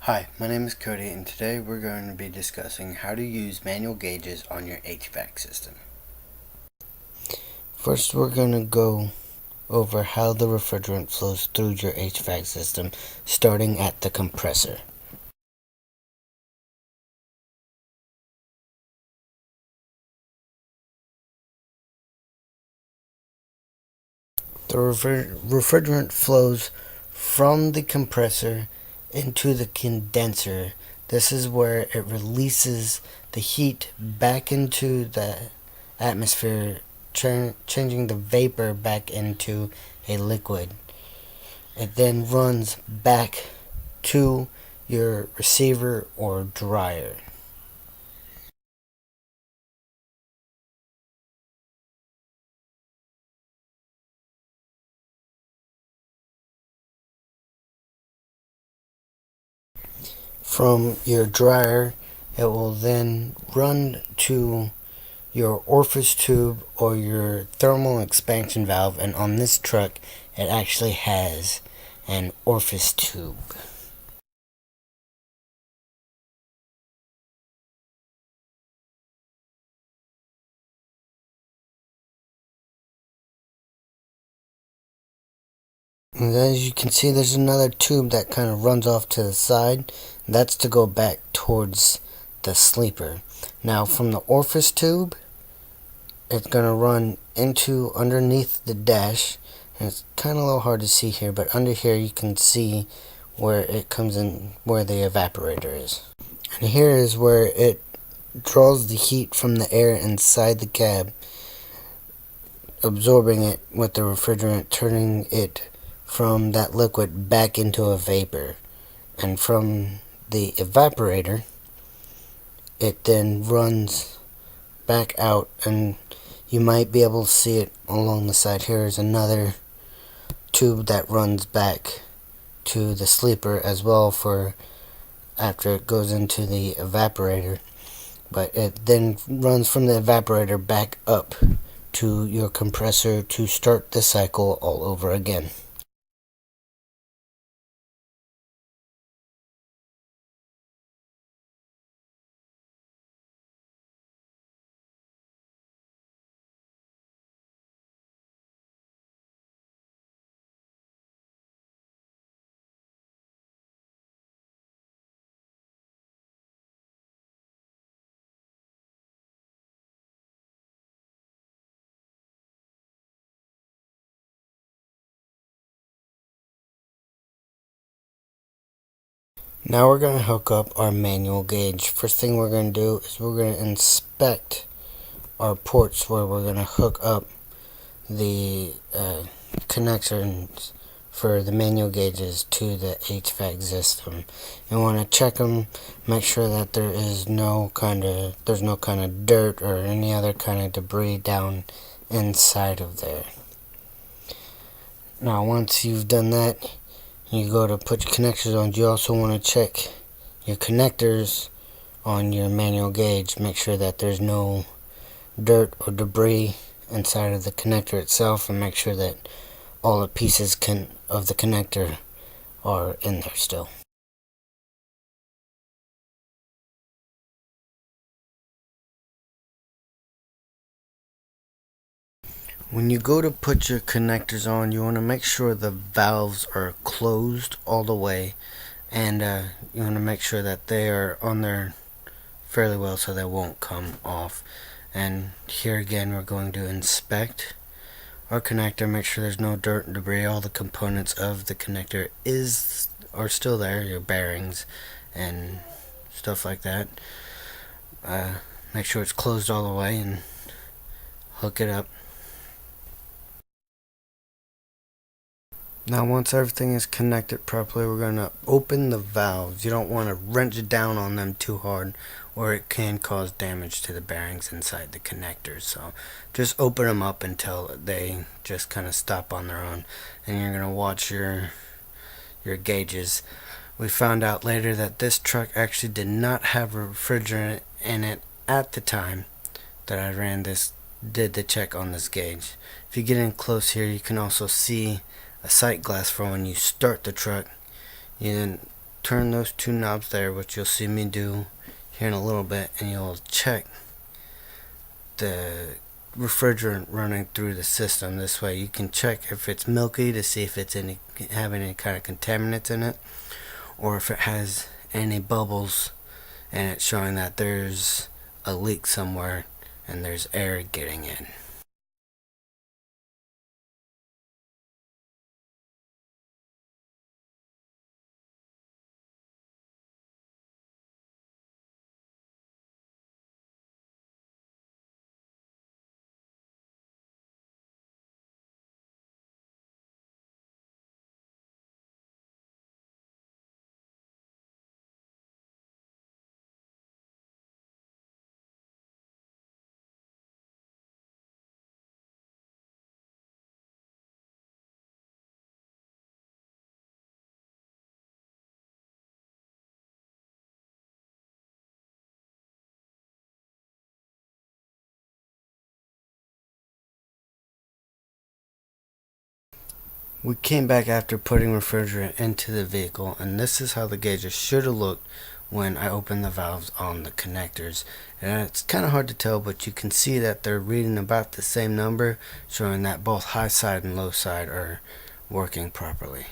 Hi, my name is Cody, and today we're going to be discussing how to use manual gauges on your HVAC system. First, we're going to go over how the refrigerant flows through your HVAC system, starting at the compressor. The refrigerant flows from the compressor into the condenser. This is where it releases the heat back into the atmosphere, changing the vapor back into a liquid. It then runs back to your receiver or dryer. From your dryer, it will then run to your orifice tube or your thermal expansion valve, and on this truck it actually has an orifice tube. And as you can see, there's another tube that kind of runs off to the side. That's to go back towards the sleeper. Now from the orifice tube, it's going to run into underneath the dash, and it's kind of a little hard to see here, but under here you can see where it comes in, where the evaporator is. And here is where it draws the heat from the air inside the cab, absorbing it with the refrigerant, turning it from that liquid back into a vapor. And from the evaporator, it then runs back out, and you might be able to see it along the side. Here is another tube that runs back to the sleeper as well for after it goes into the evaporator. But it then runs from the evaporator back up to your compressor to start the cycle all over again. Now we're going to hook up our manual gauge. First thing we're going to do is we're going to inspect our ports where we're going to hook up the connections for the manual gauges to the HVAC system. You want to check them, make sure that there's no kind of dirt or any other kind of debris down inside of there. Now once you've done that, you go to put your connectors on. You also want to check your connectors on your manual gauge. Make sure that there's no dirt or debris inside of the connector itself, and make sure that all the pieces of the connector are in there still. When you go to put your connectors on, you want to make sure the valves are closed all the way, and you want to make sure that they are on there fairly well so they won't come off. And here again, we're going to inspect our connector, make sure there's no dirt and debris. All the components of the connector are still there, your bearings and stuff like that. Make sure it's closed all the way and hook it up. Now once everything is connected properly, we're going to open the valves. You don't want to wrench down on them too hard, or it can cause damage to the bearings inside the connectors. So just open them up until they just kind of stop on their own, and you're going to watch your gauges. We found out later that this truck actually did not have refrigerant in it at the time that I did the check on this gauge. If you get in close here, you can also see a sight glass for when you start the truck. You then turn those two knobs there, which you'll see me do here in a little bit, and you'll check the refrigerant running through the system. This way you can check if it's milky to see if it's having any kind of contaminants in it, or if it has any bubbles and it's showing that there's a leak somewhere and there's air getting in. We came back after putting refrigerant into the vehicle, and this is how the gauges should have looked when I opened the valves on the connectors. And it's kind of hard to tell, but you can see that they're reading about the same number, showing that both high side and low side are working properly.